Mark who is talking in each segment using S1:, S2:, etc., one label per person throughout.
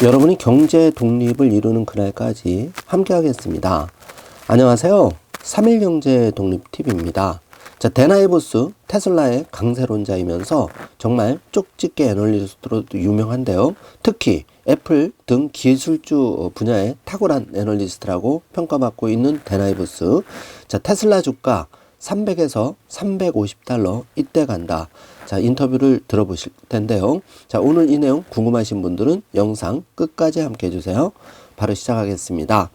S1: 여러분이 경제 독립을 이루는 그날까지 함께 하겠습니다. 안녕하세요. 3일 경제 독립 팁입니다. 자, 데나이보스 테슬라의 강세론자이면서 정말 쪽집게 애널리스트로도 유명한데요. 특히 애플 등 기술주 분야의 탁월한 애널리스트라고 평가받고 있는 데나이보스. 자, 테슬라 주가 300에서 350달러 이때 간다. 자, 인터뷰를 들어보실 텐데요. 자, 오늘 이 내용 궁금하신 분들은 영상 끝까지 함께 해주세요. 바로 시작하겠습니다.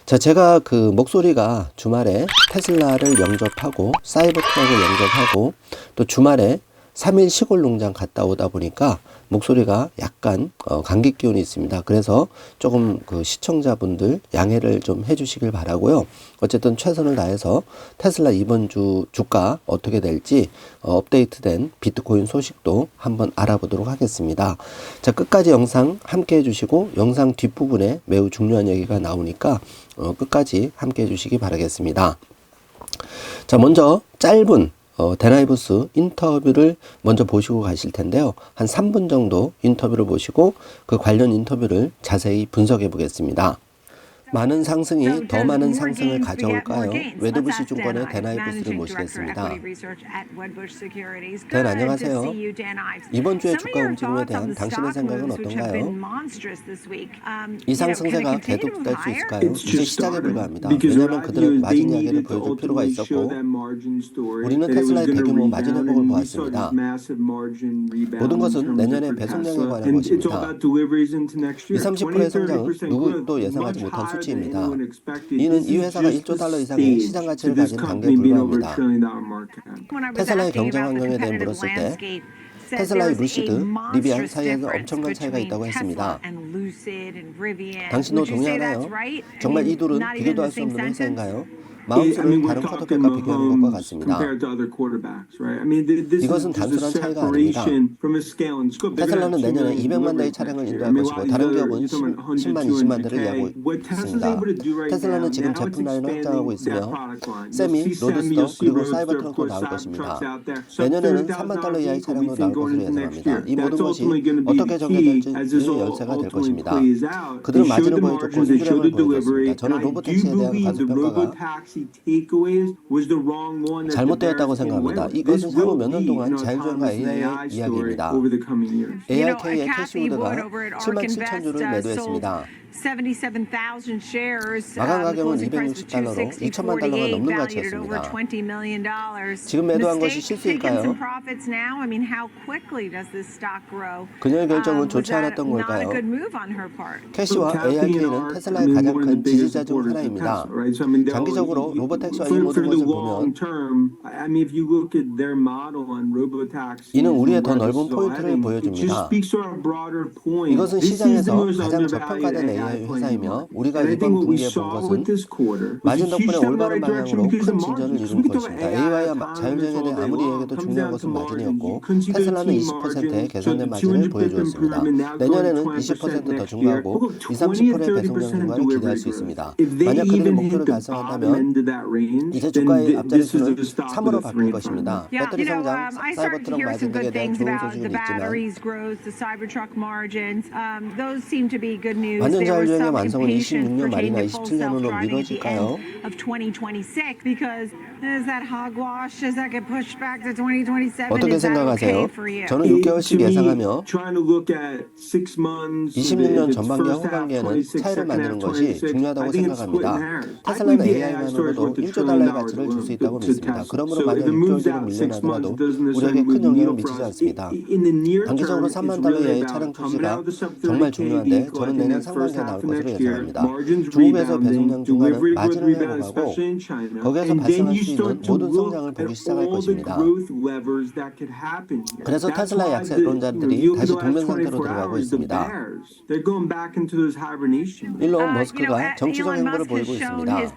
S1: 자, 제가 그 목소리가 주말에 테슬라를 영접하고 사이버트럭을 영접하고 또 주말에 3일 시골 농장 갔다 오다 보니까 목소리가 약간 감기 기운이 있습니다. 그래서 조금 그 시청자분들 양해를 좀 해주시길 바라고요. 어쨌든 최선을 다해서 테슬라 이번 주 주가 어떻게 될지 업데이트된 비트코인 소식도 한번 알아보도록 하겠습니다. 자, 끝까지 영상 함께 해주시고 영상 뒷부분에 매우 중요한 얘기가 나오니까 끝까지 함께 해주시기 바라겠습니다. 자, 먼저 짧은 데나이보스 인터뷰를 먼저 보시고 가실 텐데요. 한 3분 정도 인터뷰를 보시고 그 관련 인터뷰를 자세히 분석해 보겠습니다. 많은 상승이 더 많은 상승을 가져올까요? 웨드부시 증권의 데나이보스를 모시겠습니다. 댄, 안녕하세요. 이번 주의 주가 움직임에 대한 당신의 생각은 어떤가요? 이 상승세가 계속될 수 있을까요? 이제 시작에 불과합니다. 왜냐하면 그들은 마진 이야기를 보여줄 필요가 있었고 우리는 테슬라의 대규모 마진 회복을 보았습니다. 모든 것은 내년의 배송량에 관한 것입니다. 20-30%의 성장은 누구도 예상하지 못한 수치입니다. 이는 이 회사가 1조 달러 이상의 시장 가치를 가진 단계에 불과합니다. 테슬라의 경쟁 환경에 대해 물었을 때 테슬라의 루시드, 리비안 사이에서 엄청난 차이가 있다고 했습니다. 당신도 동의하나요? 정말 이 둘은 비교도 할 수 없는 회사인가요? 마음속을 다른 쿼터백과 비교하는 것과 같습니다. 이것은 단순한 차이가 아닙니다. 테슬라는 내년에 200만 대의 차량을 인도할 것이고 다른 기업은 10만, 20만 대를 이해하고 있습니다. 테슬라는 지금 제품 라인을 확장하고 있으며 세미, 로드스터 그리고 사이버트럭도 나올 것입니다. 내년에는 3만 달러 이하의 차량도 나올 것으로 예상합니다. 이 모든 것이 어떻게 전개될지의 열쇠가 될 것입니다. 그들은 마진을 보여줬고 인드랩을 보여줬습니다. 저는 로보택시에 대한 가속평가가 잘못되었다고 생각합니다. 이것은 향후 몇 년 동안 자율주행과 AI의 이야기입니다. ARK의 캐시우드가 77,000주를 매도했습니다. 마감 가격은 260달러로 2천만 달러가 넘는 가치였습니다. 지금 매도한 것이 실수일까요? 그녀의 결정은 좋지 않았던 걸까요? 캐시와 ARK는 테슬라의 가장 큰 지지자 중 하나입니다. 장기적으로 로보택시와 이 모든 것을 보면 이는 우리의 더 넓은 포인트를 보여줍니다. 이것은 시장에서 가장 저평가된 AI 회사이며 우리가 이번 분기에 본 것은 마진 덕분에 올바른 방향으로 큰 진전을 이룬 것입니다. AI와 자율주행에 대해 아무리 얘기해도 중요한 것은 마진이었고 테슬라는 20%의 개선된 마진을 보여주었습니다. 내년에는 20% 더 증가하고 20-30%의 배송량 증가를 기대할 수 있습니다. 만약 그들이 목표를 달성한다면 이제 주가의 앞자리수는 3으로 바뀔 것입니다. 배터리 성장, 사이버트럭 마진 등에 대한 좋은 소식은 있지만 완전 자율주행의 완성은 26년 말이나 27년으로 미뤄질까요? 어떻게 생각하세요? 저는 6개월씩 예상하며 26년 전반기와 후반기에는 차이를 만드는 것이 중요하다고 생각합니다. 테슬라는 AI만으로도 1조 달러의 가치를 줄 수 있다고 믿습니다. 그러므로 만약 6개월 뒤로 밀려나더라도 우리에게 큰 영향을 미치지 않습니다. 단기적으로 3만 달러 이하의 차량 출시가 정말 중요한데 저는 내년 상반기에 나올 것으로 예상합니다. 중국에서 배송량 증가는 마진을 회복하고 거기에서 발생할 수 있는 모든 성장을 보기 시작할 것입니다. 그래서 테슬라 약세론자들이 다시 동맹 상태로 들어가고 있습니다. 일론 머스크가 정치적 행보를 보이고 있습니다.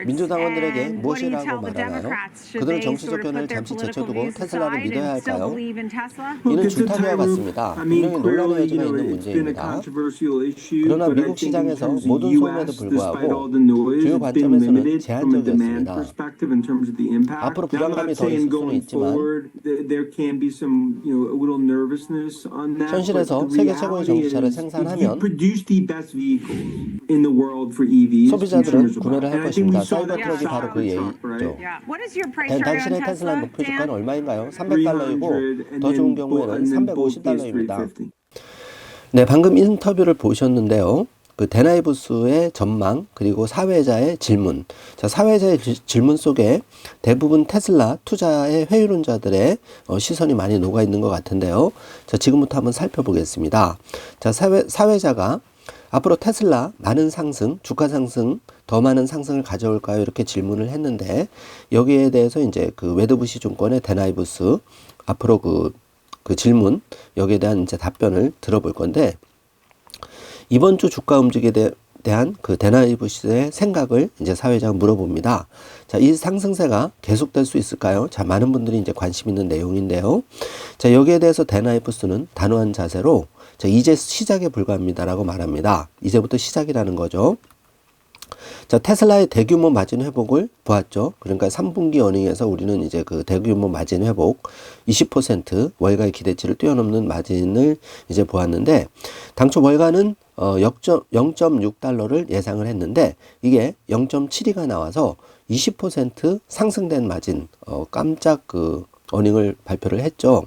S1: 민주당원들에게 무엇이라고 말하나요? 그들은 정치 접견을 잠시 제쳐두고 테슬라를 믿어야 할까요? 이는 줄타기와 같습니다. 분명히 논란의 여지가 있는 문제입니다. 그러나 미국 시장에서 모든 소음에도 불구하고 주요 관점에서는 제한적이었습니다. 앞으로 불안감이 더 있을 수는 있지만 현실에서 세계 최고의 전기차를 생산하면 소비자들은 구매를 할 것입니다. 사이버 트럭이 바로 그 예이죠. 당신의 테슬라 목표 주가는 얼마인가요? $300이고 더 좋은 경우에는 $350입니다. 네, 방금 인터뷰를 보셨는데요. 그 데나이부스의 전망 그리고 사회자의 질문. 자, 사회자의 질문 속에 대부분 테슬라 투자의 회의론자들의 시선이 많이 녹아 있는 것 같은데요. 자, 지금부터 한번 살펴보겠습니다. 자, 사회자가 앞으로 테슬라 많은 상승, 주가 상승, 더 많은 상승을 가져올까요? 이렇게 질문을 했는데 여기에 대해서 이제 그 웨드부시 증권의 데나이부스 앞으로 그 질문 여기에 대한 이제 답변을 들어볼 건데 이번 주 주가 움직임에 대한 그 데나이부스의 생각을 이제 사회자가 물어봅니다. 자, 이 상승세가 계속될 수 있을까요? 자, 많은 분들이 이제 관심 있는 내용인데요. 자, 여기에 대해서 데나이부스는 단호한 자세로 자, 이제 시작에 불과합니다라고 말합니다. 이제부터 시작이라는 거죠. 자, 테슬라의 대규모 마진 회복을 보았죠. 그러니까 3분기 어닝에서 우리는 이제 그 대규모 마진 회복 20% 월가의 기대치를 뛰어넘는 마진을 이제 보았는데 당초 월가는 0.6달러를 예상을 했는데 이게 0.72가 나와서 20% 상승된 마진 깜짝 그 어닝을 발표를 했죠.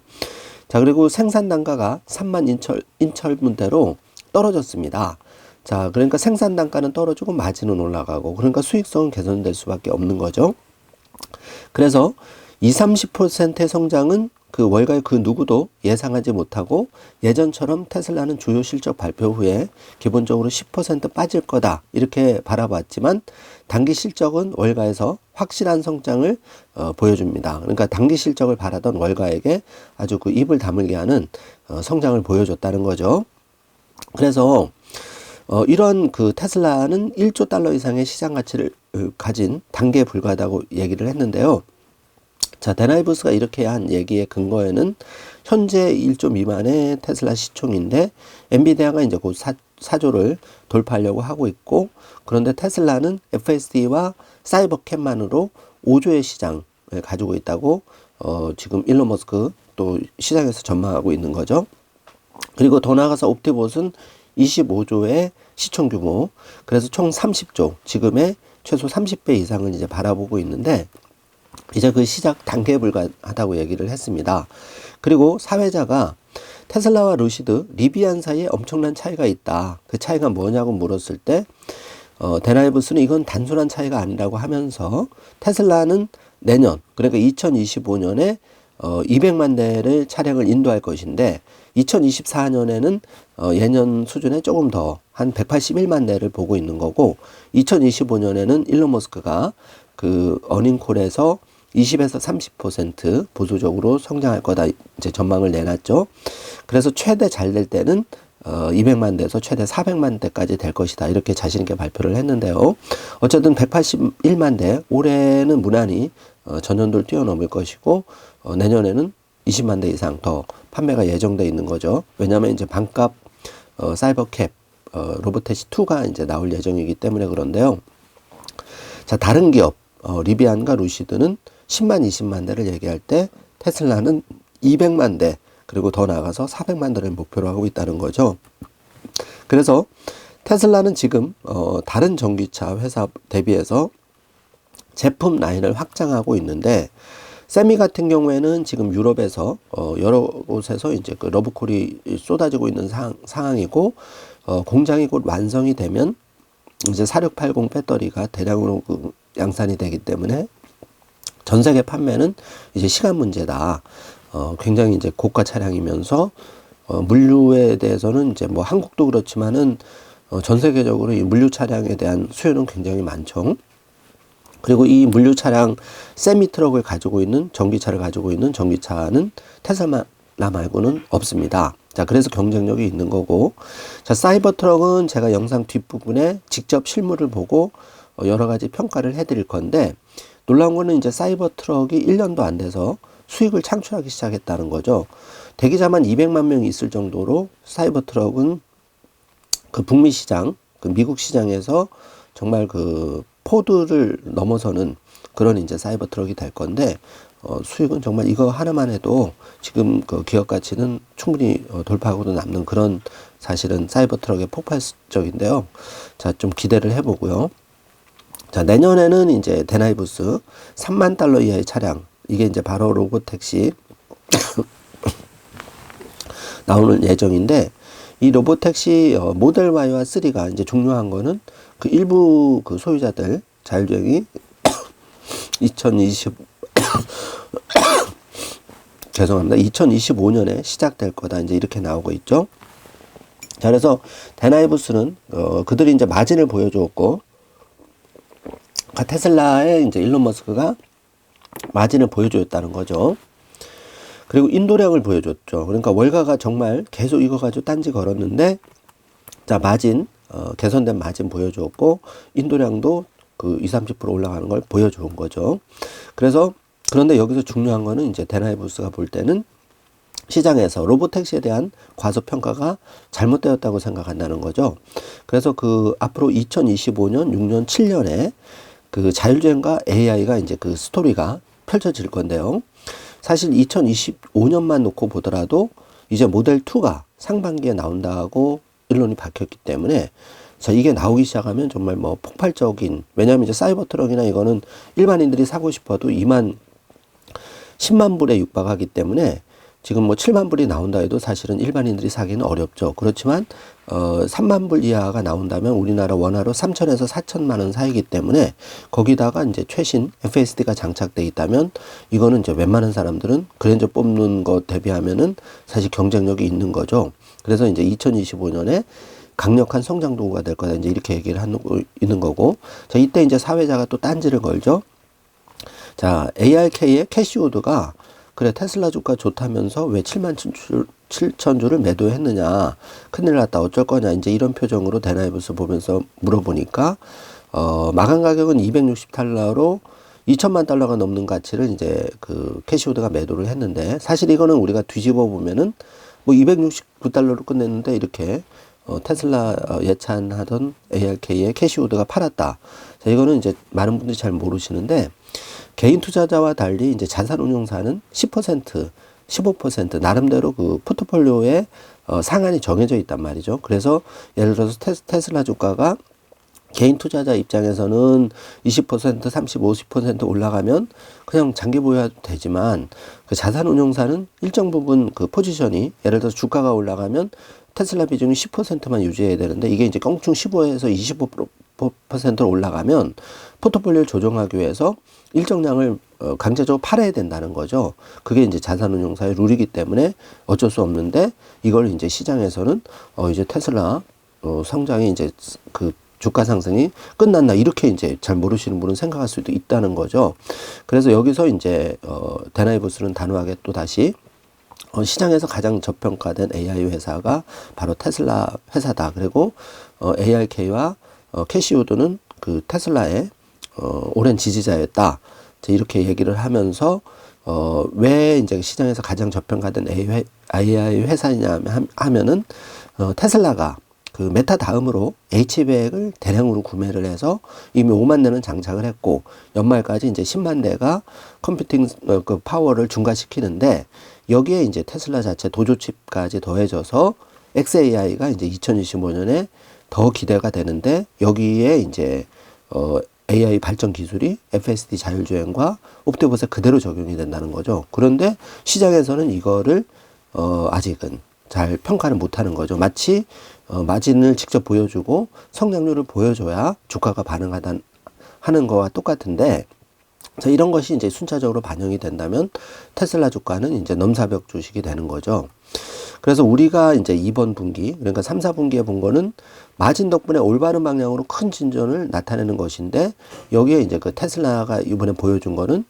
S1: 자, 그리고 생산 단가가 3만 인철분대로 떨어졌습니다. 자, 그러니까 생산 단가는 떨어지고 마진은 올라가고 그러니까 수익성은 개선될 수밖에 없는 거죠. 그래서 20-30%의 성장은 그 월가의 그 누구도 예상하지 못하고 예전처럼 테슬라는 주요 실적 발표 후에 기본적으로 10% 빠질 거다 이렇게 바라봤지만 단기 실적은 월가에서 확실한 성장을 보여줍니다. 그러니까 단기 실적을 바라던 월가에게 아주 그 입을 다물게 하는 성장을 보여줬다는 거죠. 그래서 이런 그 테슬라는 1조 달러 이상의 시장 가치를 가진 단계에 불과하다고 얘기를 했는데요. 자, 데나이부스가 이렇게 한 얘기의 근거에는 현재 1조 미만의 테슬라 시총인데 엔비디아가 이제 곧 4조를 돌파하려고 하고 있고 그런데 테슬라는 FSD와 사이버캡만으로 5조의 시장을 가지고 있다고 지금 일론 머스크 또 시장에서 전망하고 있는 거죠. 그리고 더 나아가서 옵티봇은 25조의 시총 규모, 그래서 총 30조, 지금의 최소 30배 이상을 이제 바라보고 있는데 이제 그 시작 단계에 불과하다고 얘기를 했습니다. 그리고 사회자가 테슬라와 루시드, 리비안 사이에 엄청난 차이가 있다. 그 차이가 뭐냐고 물었을 때 데나이부스는 이건 단순한 차이가 아니라고 하면서 테슬라는 내년, 그러니까 2025년에 200만 대를 차량을 인도할 것인데 2024년에는 예년 수준에 조금 더 한 181만 대를 보고 있는 거고 2025년에는 일론 머스크가 그 어닝콜에서 20에서 30% 보수적으로 성장할 거다 이제 전망을 내놨죠. 그래서 최대 잘 될 때는 200만 대에서 최대 400만 대까지 될 것이다 이렇게 자신 있게 발표를 했는데요. 어쨌든 181만 대 올해는 무난히 전년도를 뛰어넘을 것이고 내년에는 20만 대 이상 더 판매가 예정돼 있는 거죠. 왜냐하면 이제 반값 사이버캡 로보테시 2가 이제 나올 예정이기 때문에 그런데요. 자, 다른 기업 리비안과 루시드는 10만 20만 대를 얘기할 때 테슬라는 200만 대 그리고 더 나아가서 400만 대를 목표로 하고 있다는 거죠. 그래서 테슬라는 지금 다른 전기차 회사 대비해서 제품 라인을 확장하고 있는데 세미 같은 경우에는 지금 유럽에서 여러 곳에서 이제 그 러브콜이 쏟아지고 있는 상황이고 공장이 곧 완성이 되면 이제 4680 배터리가 대량으로 그 양산이 되기 때문에 전 세계 판매는 이제 시간 문제다. 굉장히 이제 고가 차량이면서 물류에 대해서는 이제 뭐 한국도 그렇지만은 전 세계적으로 이 물류 차량에 대한 수요는 굉장히 많죠. 그리고 이 물류 차량 세미 트럭을 가지고 있는 전기차를 가지고 있는 전기차는 테슬라 말고는 없습니다. 자, 그래서 경쟁력이 있는 거고, 자, 사이버 트럭은 제가 영상 뒷부분에 직접 실물을 보고 여러 가지 평가를 해드릴 건데, 놀라운 거는 이제 사이버 트럭이 1년도 안 돼서 수익을 창출하기 시작했다는 거죠. 대기자만 200만 명이 있을 정도로 사이버 트럭은 그 북미 시장, 그 미국 시장에서 정말 그 포드를 넘어서는 그런 이제 사이버 트럭이 될 건데, 수익은 정말 이거 하나만 해도 지금 그 기업 가치는 충분히 돌파하고도 남는 그런 사실은 사이버 트럭의 폭발적인데요. 자, 좀 기대를 해보고요. 자, 내년에는 이제 데나이부스 3만 달러 이하의 차량, 이게 이제 바로 로보택시 나오는 예정인데, 이 로보택시 모델 Y와 3가 이제 중요한 거는 그 일부 그 소유자들 자율주행이 2020 죄송합니다. 2025년에 시작될 거다. 이제 이렇게 나오고 있죠. 자, 그래서 데나이부스는 그들이 이제 마진을 보여주었고, 테슬라의 이제 일론 머스크가 마진을 보여줬다는 거죠. 그리고 인도량을 보여줬죠. 그러니까 월가가 정말 계속 이거 가지고 딴지 걸었는데, 자, 마진, 개선된 마진 보여주었고, 인도량도 그 20-30% 올라가는 걸 보여준 거죠. 그래서, 그런데 여기서 중요한 거는 이제 데나이부스가 볼 때는 시장에서 로보택시에 대한 과소평가가 잘못되었다고 생각한다는 거죠. 그래서 그 앞으로 2025년, 6년, 7년에 그 자율주행과 AI가 이제 그 스토리가 펼쳐질 건데요. 사실 2025년만 놓고 보더라도 이제 모델 2가 상반기에 나온다고 일론이 밝혔기 때문에, 자, 이게 나오기 시작하면 정말 뭐 폭발적인, 왜냐하면 이제 사이버 트럭이나 이거는 일반인들이 사고 싶어도 10만 불에 육박하기 때문에 지금 뭐 7만 불이 나온다 해도 사실은 일반인들이 사기는 어렵죠. 그렇지만 3만 불 이하가 나온다면 우리나라 원화로 3천에서 4천만 원 사이기 때문에, 거기다가 이제 최신 FSD가 장착돼 있다면 이거는 이제 웬만한 사람들은 그랜저 뽑는 것 대비하면은 사실 경쟁력이 있는 거죠. 그래서 이제 2025년에 강력한 성장 도구가 될 거다. 이제 이렇게 얘기를 하고 있는 거고. 자, 이때 이제 사회자가 또 딴지를 걸죠. 자, ARK의 캐시우드가 그래 테슬라 주가 좋다면서 왜 7천 주를 매도했느냐, 큰일 났다, 어쩔 거냐, 이제 이런 표정으로 데나이부스 보면서 물어보니까 마감 가격은 260달러로 2천만 달러가 넘는 가치를 이제 그 캐시우드가 매도를 했는데, 사실 이거는 우리가 뒤집어 보면은 뭐 269달러로 끝냈는데 이렇게 테슬라 예찬하던 ARK의 캐시우드가 팔았다. 자, 이거는 이제 많은 분들이 잘 모르시는데, 개인 투자자와 달리 이제 자산운용사는 10%, 15% 나름대로 그 포트폴리오에 상한이 정해져 있단 말이죠. 그래서 예를 들어서 테슬라 주가가 개인 투자자 입장에서는 20%, 30, 50% 올라가면 그냥 장기 보유해도 되지만, 그 자산운용사는 일정 부분 그 포지션이, 예를 들어서 주가가 올라가면 테슬라 비중이 10%만 유지해야 되는데, 이게 이제 껑충 15에서 25%로 올라가면 포트폴리오를 조정하기 위해서 일정량을 강제적으로 팔아야 된다는 거죠. 그게 이제 자산운용사의 룰이기 때문에 어쩔 수 없는데, 이걸 이제 시장에서는 이제 테슬라 성장이 이제 그 주가 상승이 끝났나, 이렇게 이제 잘 모르시는 분은 생각할 수도 있다는 거죠. 그래서 여기서 이제 데나이부스는 단호하게 또 다시 시장에서 가장 저평가된 AI 회사가 바로 테슬라 회사다. 그리고 ARK와 캐시우드는 그 테슬라의 오랜 지지자였다. 이렇게 얘기를 하면서 왜 이제 시장에서 가장 저평가된 AI 회사냐 하면은 테슬라가 그 메타 다음으로 H100을 대량으로 구매를 해서 이미 5만 대는 장착을 했고, 연말까지 이제 10만 대가 컴퓨팅 그 파워를 증가시키는데, 여기에 이제 테슬라 자체 도조칩까지 더해져서 xAI가 이제 2025년에 더 기대가 되는데, 여기에 이제 AI 발전 기술이 FSD 자율주행과 옵티버스에 그대로 적용이 된다는 거죠. 그런데 시장에서는 이거를 아직은 잘 평가를 못하는 거죠. 마치 마진을 직접 보여주고 성장률을 보여줘야 주가가 반응하다 하는 거와 똑같은데, 자, 이런 것이 이제 순차적으로 반영이 된다면 테슬라 주가는 이제 넘사벽 주식이 되는 거죠. 그래서 우리가 이제 이번 분기, 그러니까 3, 4분기에 본 거는 마진 덕분에 올바른 방향으로 큰 진전을 나타내는 것인데, 여기에 이제 그 테슬라가 이번에 보여준 거는,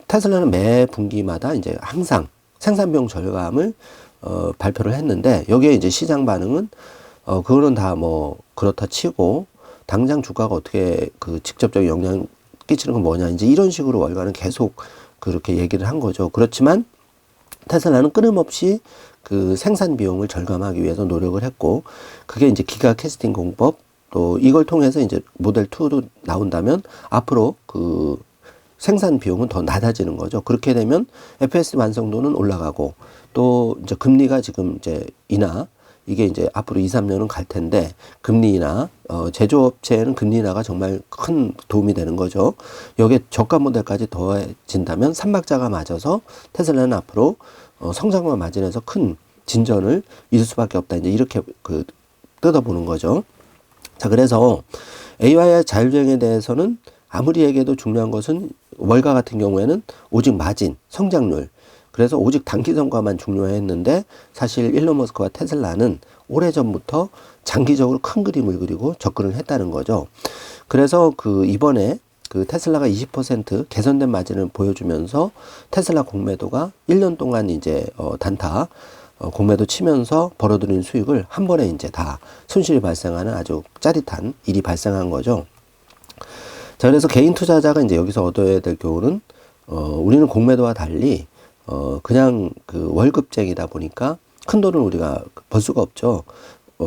S1: 테슬라는 매 분기마다 이제 항상 생산 비용 절감을 발표를 했는데, 여기에 이제 시장 반응은 그거는 다 뭐 그렇다 치고, 당장 주가가 어떻게 그 직접적인 영향 끼치는 건 뭐냐. 이제 이런 식으로 월가는 계속 그렇게 얘기를 한 거죠. 그렇지만 테슬라는 끊임없이 그 생산 비용을 절감하기 위해서 노력을 했고, 그게 이제 기가 캐스팅 공법, 또 이걸 통해서 이제 모델 2도 나온다면 앞으로 그 생산 비용은 더 낮아지는 거죠. 그렇게 되면 FSD 완성도는 올라가고, 또 이제 금리가 지금 이제 이게 이제 앞으로 2, 3년은 갈 텐데, 금리 인하, 제조업체에는 금리 인하가 정말 큰 도움이 되는 거죠. 여기에 저가 모델까지 더해진다면 삼박자가 맞아서 테슬라는 앞으로 성장과 마진에서 큰 진전을 이룰 수밖에 없다. 이제 이렇게 그 뜯어보는 거죠. 자, 그래서 AI 자율주행에 대해서는 아무리 얘기해도 중요한 것은 월가 같은 경우에는 오직 마진, 성장률, 그래서 오직 단기 성과만 중요했는데, 사실 일론 머스크와 테슬라는 오래전부터 장기적으로 큰 그림을 그리고 접근을 했다는 거죠. 그래서 그 이번에 그 테슬라가 20% 개선된 마진을 보여주면서 테슬라 공매도가 1년 동안 이제 단타 공매도 치면서 벌어들인 수익을 한 번에 이제 다 손실이 발생하는 아주 짜릿한 일이 발생한 거죠. 자, 그래서 개인 투자자가 이제 여기서 얻어야 될 교훈은, 우리는 공매도와 달리 그냥 그 월급쟁이다 보니까 큰 돈을 우리가 벌 수가 없죠.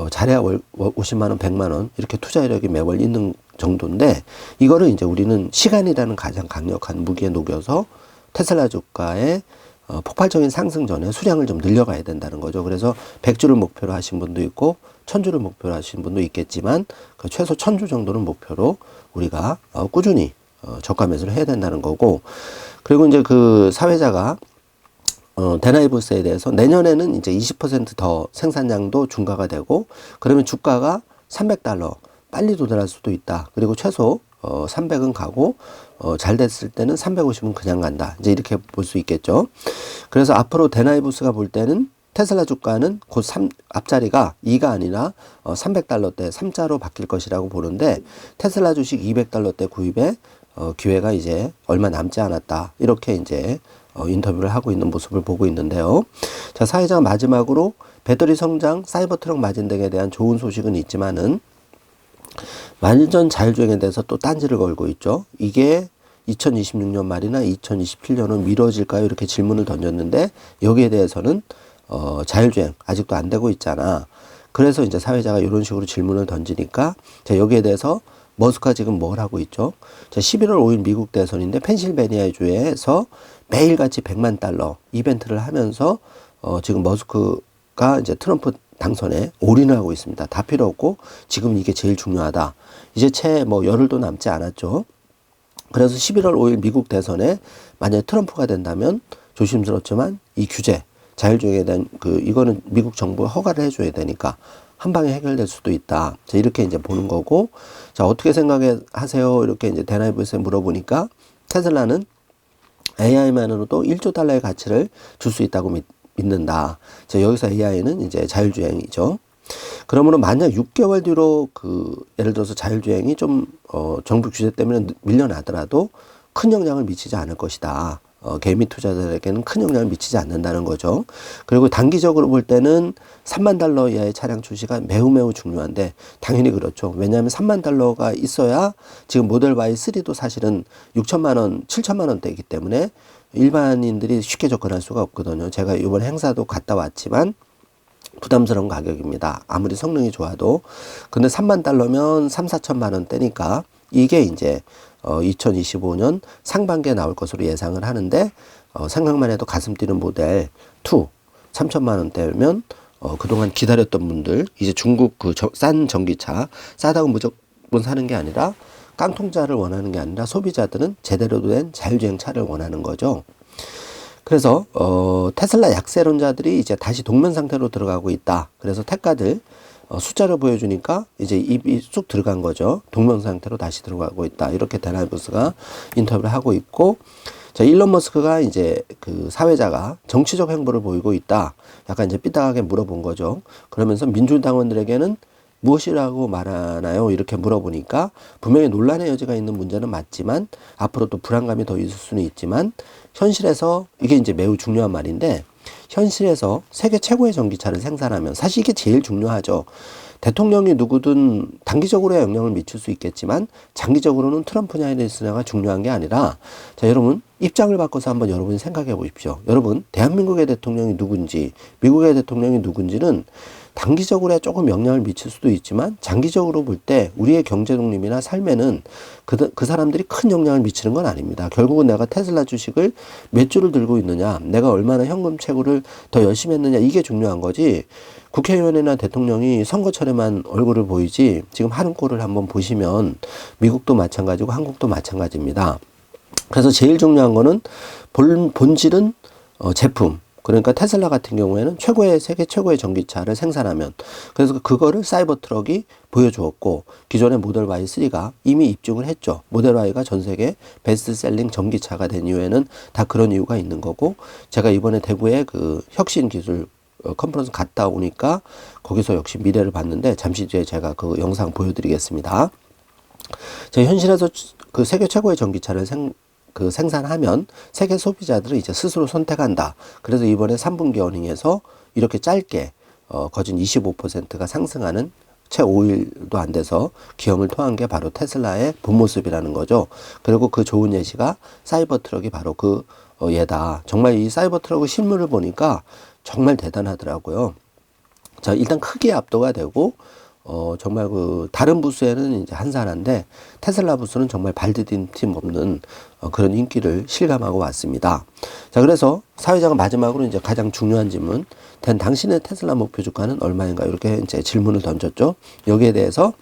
S1: 잘해야 50만 원, 100만 원 이렇게 투자 이력이 매월 있는 정도인데, 이거를 이제 우리는 시간이라는 가장 강력한 무기에 녹여서 테슬라 주가의 폭발적인 상승 전에 수량을 좀 늘려가야 된다는 거죠. 그래서 100주를 목표로 하신 분도 있고 1000주를 목표로 하신 분도 있겠지만, 그 최소 1000주 정도는 목표로 우리가 꾸준히 저가 매수를 해야 된다는 거고, 그리고 이제 그 사회자가 데나이브스에 대해서 내년에는 이제 20% 더 생산량도 증가가 되고, 그러면 주가가 $300 빨리 도달할 수도 있다. 그리고 최소 300은 가고, 잘 됐을 때는 350은 그냥 간다. 이제 이렇게 볼 수 있겠죠. 그래서 앞으로 데나이브스가 볼 때는 테슬라 주가는 곧 앞자리가 2가 아니라 $300대 3자로 바뀔 것이라고 보는데, 테슬라 주식 $200대 구입에 기회가 이제 얼마 남지 않았다. 이렇게 이제 인터뷰를 하고 있는 모습을 보고 있는데요. 자, 사회자가 마지막으로 배터리 성장, 사이버 트럭 마진 등에 대한 좋은 소식은 있지만은 완전 자율주행에 대해서 또 딴지를 걸고 있죠. 이게 2026년 말이나 2027년은 미뤄질까요? 이렇게 질문을 던졌는데, 여기에 대해서는 자율주행 아직도 안 되고 있잖아. 그래서 이제 사회자가 이런 식으로 질문을 던지니까, 자, 여기에 대해서 머스크가 지금 뭘 하고 있죠? 자, 11월 5일 미국 대선인데 펜실베니아 주에서 매일같이 $100만 이벤트를 하면서 지금 머스크가 이제 트럼프 당선에 올인을 하고 있습니다. 다 필요 없고 지금 이게 제일 중요하다. 이제 채 뭐 열흘도 남지 않았죠. 그래서 11월 5일 미국 대선에 만약에 트럼프가 된다면 조심스럽지만 이 규제, 자율주행에 대한 이거는 미국 정부가 허가를 해줘야 되니까 한 방에 해결될 수도 있다. 자, 이렇게 이제 보는 거고, 자, 어떻게 생각하세요? 이렇게 이제 데나이브스에 물어보니까 테슬라는 AI만으로도 $1조 가치를 줄 수 있다고 믿는다. 자, 여기서 AI는 이제 자율주행이죠. 그러므로 만약 6개월 뒤로 예를 들어서 자율주행이 좀 정부 규제 때문에 밀려나더라도 큰 영향을 미치지 않을 것이다. 개미 투자자들에게는 큰 영향을 미치지 않는다는 거죠. 그리고 단기적으로 볼 때는 $3만 이하의 차량 출시가 매우 중요한데, 당연히 그렇죠. 왜냐하면 $3만 있어야 지금 모델 Y3도 사실은 6천만 원, 7천만 원대이기 때문에 일반인들이 쉽게 접근할 수가 없거든요. 제가 이번 행사도 갔다 왔지만 부담스러운 가격입니다. 아무리 성능이 좋아도. 근데 $3만 3, 4천만 원대니까 이게 이제 2025년 상반기에 나올 것으로 예상을 하는데, 생각만 해도 가슴 뛰는 모델 2 3천만 원대면 그동안 기다렸던 분들, 이제 중국 싼 전기차, 싸다고 무조건 사는 게 아니라 깡통차를 원하는 게 아니라 소비자들은 제대로 된 자율주행 차를 원하는 거죠. 그래서 테슬라 약세론자들이 이제 다시 동면 상태로 들어가고 있다. 그래서 테가들 숫자를 보여주니까 이제 입이 쑥 들어간 거죠. 동면 상태로 다시 들어가고 있다. 이렇게 데나이브스가 인터뷰를 하고 있고, 자, 일론 머스크가 이제 그 사회자가 정치적 행보를 보이고 있다. 약간 이제 삐딱하게 물어본 거죠. 그러면서 민주당원들에게는 무엇이라고 말하나요? 이렇게 물어보니까 분명히 논란의 여지가 있는 문제는 맞지만 앞으로 또 불안감이 더 있을 수는 있지만, 현실에서 이게 이제 매우 중요한 말인데, 현실에서 세계 최고의 전기차를 생산하면, 사실 이게 제일 중요하죠. 대통령이 누구든 단기적으로야 영향을 미칠 수 있겠지만 장기적으로는 트럼프냐 해리스냐가 중요한 게 아니라, 자, 여러분 입장을 바꿔서 한번 여러분이 생각해 보십시오. 여러분, 대한민국의 대통령이 누군지, 미국의 대통령이 누군지는 단기적으로야 조금 영향을 미칠 수도 있지만 장기적으로 볼 때 우리의 경제 독립이나 삶에는 그 사람들이 큰 영향을 미치는 건 아닙니다. 결국은 내가 테슬라 주식을 몇 주를 들고 있느냐, 내가 얼마나 현금 채굴을 더 열심히 했느냐, 이게 중요한 거지. 국회의원이나 대통령이 선거철에만 얼굴을 보이지, 지금 하는 꼴을 한번 보시면 미국도 마찬가지고 한국도 마찬가지입니다. 그래서 제일 중요한 거는 본질은 제품. 그러니까 테슬라 같은 경우에는 세계 최고의 전기차를 생산하면, 그래서 그거를 사이버 트럭이 보여주었고, 기존의 모델 Y3가 이미 입증을 했죠. 모델 Y가 전 세계 베스트셀링 전기차가 된 이유에는 다 그런 이유가 있는 거고, 제가 이번에 대구에 그 혁신 기술 컨퍼런스 갔다 오니까 거기서 역시 미래를 봤는데, 잠시 뒤에 제가 그 영상 보여드리겠습니다. 제가 현실에서 그 세계 최고의 전기차를 생산하면 세계 소비자들은 이제 스스로 선택한다. 그래서 이번에 3분기 어닝에서 이렇게 짧게 거진 25%가 상승하는, 채 5일도 안 돼서 기형을 토한 게 바로 테슬라의 본 모습이라는 거죠. 그리고 그 좋은 예시가 사이버 트럭이 바로 그 얘다. 정말 이 사이버 트럭의 실물을 보니까 정말 대단하더라고요. 자, 일단 크기에 압도가 되고, 정말 그 다른 부스에는 이제 한산한데 테슬라 부스는 정말 발디딘 틈 없는 그런 인기를 실감하고 왔습니다. 자, 그래서 사회자가 마지막으로 이제 가장 중요한 질문, 당신의 테슬라 목표 주가는 얼마인가, 이렇게 이제 질문을 던졌죠. 여기에 대해서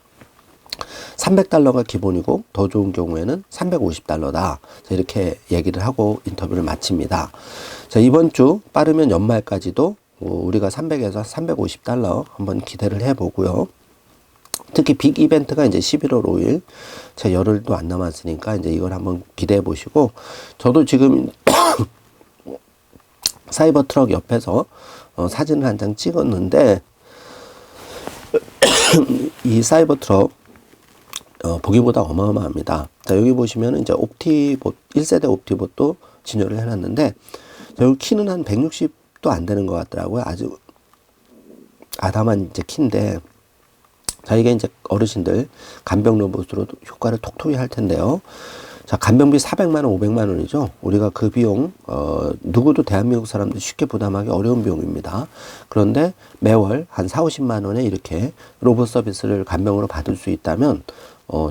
S1: $300가 기본이고 더 좋은 경우에는 $350다. 자, 이렇게 얘기를 하고 인터뷰를 마칩니다. 자, 이번 주 빠르면 연말까지도 우리가 300에서 $350 한번 기대를 해보고요. 특히 빅 이벤트가 이제 11월 5일, 제 열흘도 안 남았으니까 이제 이걸 한번 기대해 보시고, 저도 지금 사이버 트럭 옆에서 사진을 한 장 찍었는데, 이 사이버 트럭 보기보다 어마어마합니다. 자, 여기 보시면 이제 옵티봇, 1세대 옵티봇도 진열을 해놨는데, 여기 키는 한 160도 안 되는 것 같더라고요. 아주 아담한 이제 키인데, 자, 이게 이제 어르신들 간병 로봇으로 효과를 톡톡히 할 텐데요. 자, 간병비 400만 원, 500만 원이죠. 우리가 그 비용, 누구도 대한민국 사람들 쉽게 부담하기 어려운 비용입니다. 그런데 매월 한 4, 50만 원에 이렇게 로봇 서비스를 간병으로 받을 수 있다면,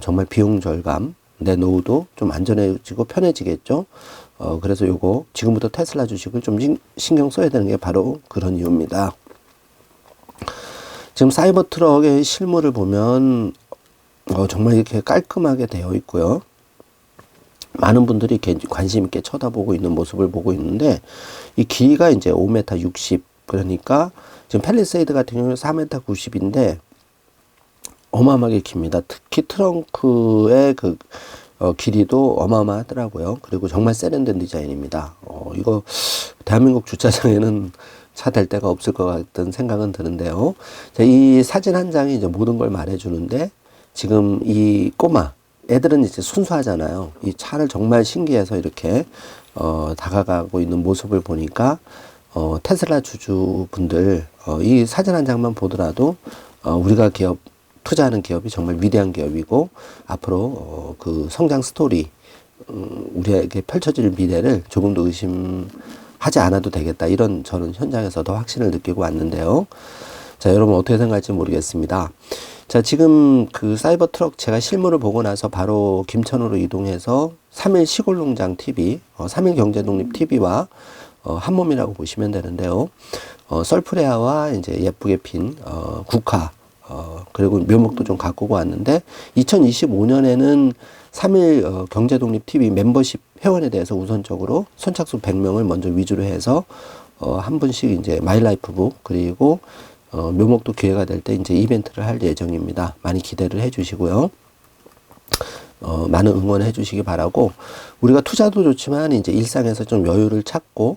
S1: 정말 비용 절감, 내 노후도 좀 안전해지고 편해지겠죠. 그래서 요거 지금부터 테슬라 주식을 좀 신경 써야 되는 게 바로 그런 이유입니다. 지금 사이버 트럭의 실물을 보면 정말 이렇게 깔끔하게 되어 있고요. 많은 분들이 이렇게 관심 있게 쳐다보고 있는 모습을 보고 있는데, 이 길이가 이제 5m 60, 그러니까 지금 팰리세이드 같은 경우는 4m 90인데 어마어마하게 깁니다. 특히 트렁크의 그 길이도 어마어마하더라고요. 그리고 정말 세련된 디자인입니다. 이거 대한민국 주차장에는 차 댈 데가 없을 것 같은 생각은 드는데요. 자, 이 사진 한 장이 이제 모든 걸 말해주는데, 지금 이 꼬마 애들은 이제 순수하잖아요. 이 차를 정말 신기해서 이렇게 다가가고 있는 모습을 보니까 테슬라 주주분들 이 사진 한 장만 보더라도 우리가 투자하는 기업이 정말 위대한 기업이고, 앞으로 그 성장 스토리, 우리에게 펼쳐질 미래를 조금 더 의심하지 않아도 되겠다, 이런 저는 현장에서 더 확신을 느끼고 왔는데요. 자, 여러분 어떻게 생각할지 모르겠습니다. 자, 지금 그 사이버 트럭 제가 실물을 보고 나서 바로 김천으로 이동해서 3일 시골농장 TV, 3일 경제독립 TV와 한 몸이라고 보시면 되는데요. 썰프레아와 이제 예쁘게 핀 국화, 그리고 묘목도 좀 가꾸고 왔는데, 2025년에는 3일 경제독립 TV 멤버십 회원에 대해서 우선적으로 선착순 100명을 먼저 위주로 해서 한 분씩 이제 마이라이프북, 그리고 묘목도 기회가 될 때 이제 이벤트를 할 예정입니다. 많이 기대를 해 주시고요. 많은 응원해 주시기 바라고, 우리가 투자도 좋지만 이제 일상에서 좀 여유를 찾고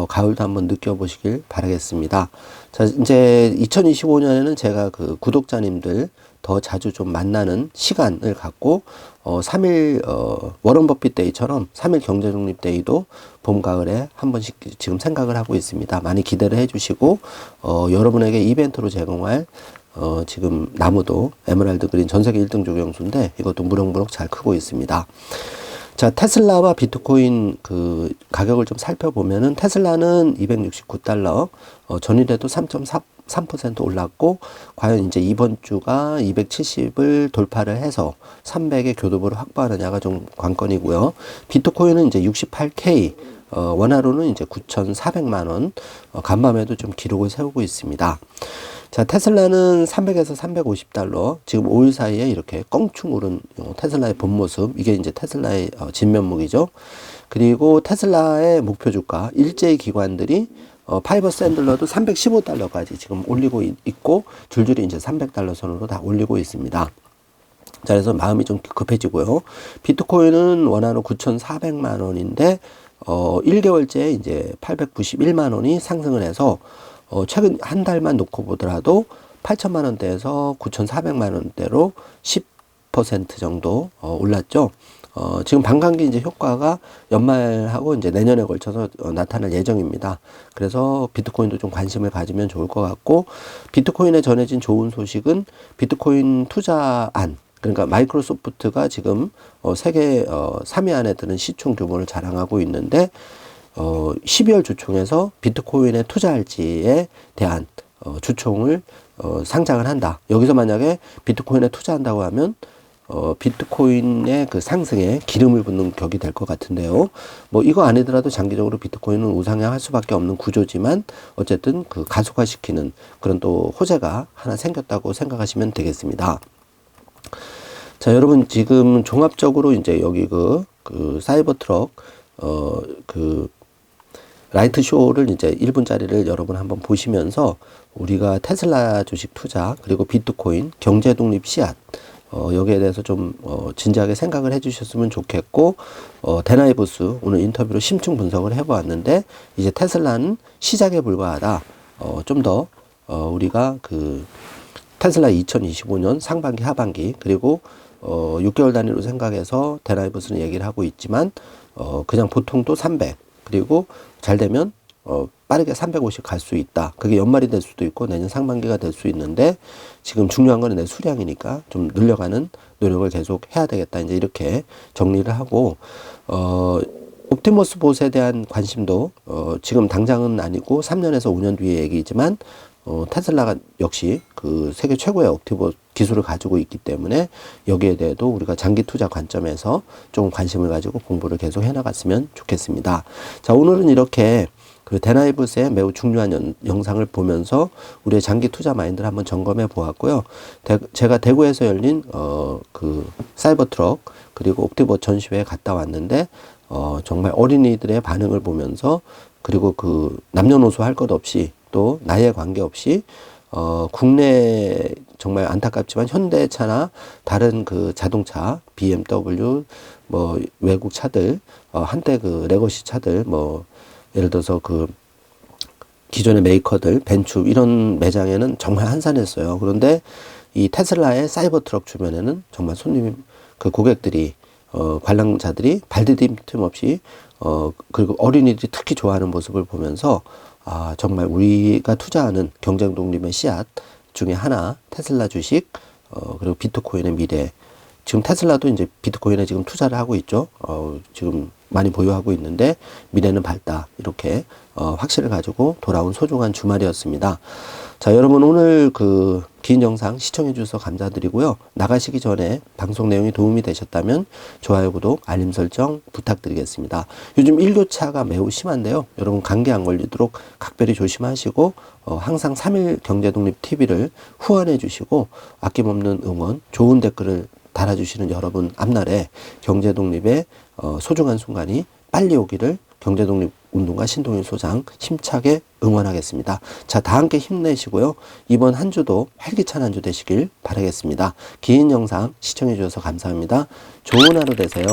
S1: 가을도 한번 느껴보시길 바라겠습니다. 자, 이제 2025년에는 제가 그 구독자님들 더 자주 좀 만나는 시간을 갖고 3일 워런 버핏 데이처럼 3일 경제독립 데이도 봄, 가을에 한 번씩 지금 생각을 하고 있습니다. 많이 기대를 해주시고 여러분에게 이벤트로 제공할 지금 나무도 에메랄드 그린 전세계 1등 조경수인데 이것도 무럭무럭 잘 크고 있습니다. 자, 테슬라와 비트코인 그 가격을 좀 살펴보면은 테슬라는 269달러, 전일에도 3.3% 올랐고, 과연 이제 이번 주가 270을 돌파를 해서 300의 교도부를 확보하느냐가 좀 관건이고요. 비트코인은 이제 68K, 원화로는 이제 9,400만원, 간밤에도 좀 기록을 세우고 있습니다. 자, 테슬라는 300에서 350달러, 지금 5일 사이에 이렇게 껑충 오른 테슬라의 본 모습, 이게 이제 테슬라의 진면목이죠. 그리고 테슬라의 목표 주가, 일제히 기관들이 파이버 샌들러도 315달러까지 지금 올리고 있고, 줄줄이 이제 300달러 선으로 다 올리고 있습니다. 자, 그래서 마음이 좀 급해지고요. 비트코인은 원화로 9,400만 원인데, 1개월째 이제 891만 원이 상승을 해서, 최근 한 달만 놓고 보더라도 8천만 원대에서 9,400만 원대로 10% 정도 올랐죠. 지금 반감기 이제 효과가 연말하고 이제 내년에 걸쳐서 나타날 예정입니다. 그래서 비트코인도 좀 관심을 가지면 좋을 것 같고, 비트코인에 전해진 좋은 소식은 비트코인 투자안, 그러니까 마이크로소프트가 지금 세계 3위 안에 드는 시총 규모를 자랑하고 있는데, 12월 주총에서 비트코인에 투자할지에 대한 주총을 상장을 한다. 여기서 만약에 비트코인에 투자한다고 하면 비트코인의 그 상승에 기름을 붓는 격이 될 것 같은데요. 뭐 이거 아니더라도 장기적으로 비트코인은 우상향할 수밖에 없는 구조지만 어쨌든 그 가속화시키는 그런 또 호재가 하나 생겼다고 생각하시면 되겠습니다. 자, 여러분 지금 종합적으로 이제 여기 그 사이버 트럭 라이트 쇼를 이제 1분짜리를 여러분 한번 보시면서 우리가 테슬라 주식 투자 그리고 비트코인 경제 독립 씨앗 여기에 대해서 좀 진지하게 생각을 해주셨으면 좋겠고, 데나이브스 오늘 인터뷰로 심층 분석을 해보았는데 이제 테슬라는 시작에 불과하다. 좀 더 우리가 그 테슬라 2025년 상반기 하반기 그리고 6개월 단위로 생각해서 데나이브스는 얘기를 하고 있지만 그냥 보통도 300 그리고 잘 되면 빠르게 350 갈 수 있다. 그게 연말이 될 수도 있고 내년 상반기가 될 수 있는데 지금 중요한 거는 내 수량이니까 좀 늘려가는 노력을 계속 해야 되겠다. 이제 이렇게 정리를 하고 옵티머스 봇에 대한 관심도 지금 당장은 아니고 3년에서 5년 뒤의 얘기지만 테슬라가 역시 그 세계 최고의 옵티봇 기술을 가지고 있기 때문에 여기에 대해도 우리가 장기 투자 관점에서 좀 관심을 가지고 공부를 계속 해나갔으면 좋겠습니다. 자, 오늘은 이렇게 그 데나이브스의 매우 중요한 영상을 보면서 우리의 장기 투자 마인드를 한번 점검해 보았고요. 제가 대구에서 열린 그 사이버 트럭 그리고 옵티봇 전시회에 갔다 왔는데 정말 어린이들의 반응을 보면서 그리고 그 남녀노소 할 것 없이 또 나이에 관계없이 국내 정말 안타깝지만 현대차나 다른 그 자동차 BMW 뭐 외국 차들 한때 그 레거시 차들 뭐 예를 들어서 그 기존의 메이커들 벤츠 이런 매장에는 정말 한산했어요. 그런데 이 테슬라의 사이버 트럭 주변에는 정말 손님 그 고객들이 관람자들이 발디딤 없이 그리고 어린이들이 특히 좋아하는 모습을 보면서 정말 우리가 투자하는 경쟁 독립의 씨앗 중에 하나 테슬라 주식 그리고 비트코인의 미래. 지금 테슬라도 이제 비트코인에 지금 투자를 하고 있죠. 지금 많이 보유하고 있는데 미래는 밝다. 이렇게 확신을 가지고 돌아온 소중한 주말이었습니다. 자, 여러분 오늘 그 긴 영상 시청해 주셔서 감사드리고요. 나가시기 전에 방송 내용이 도움이 되셨다면 좋아요, 구독, 알림 설정 부탁드리겠습니다. 요즘 일교차가 매우 심한데요. 여러분 감기 안 걸리도록 각별히 조심하시고 항상 3일 경제독립 TV를 후원해 주시고 아낌없는 응원, 좋은 댓글을 달아주시는 여러분 앞날에 경제독립의 소중한 순간이 빨리 오기를 경제독립운동가 신동일 소장 힘차게 응원하겠습니다. 자, 다 함께 힘내시고요. 이번 한 주도 활기찬 한 주 되시길 바라겠습니다. 긴 영상 시청해 주셔서 감사합니다. 좋은 하루 되세요.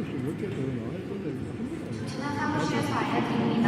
S2: 몇개더 나와 있던데 한 번도 안 나와.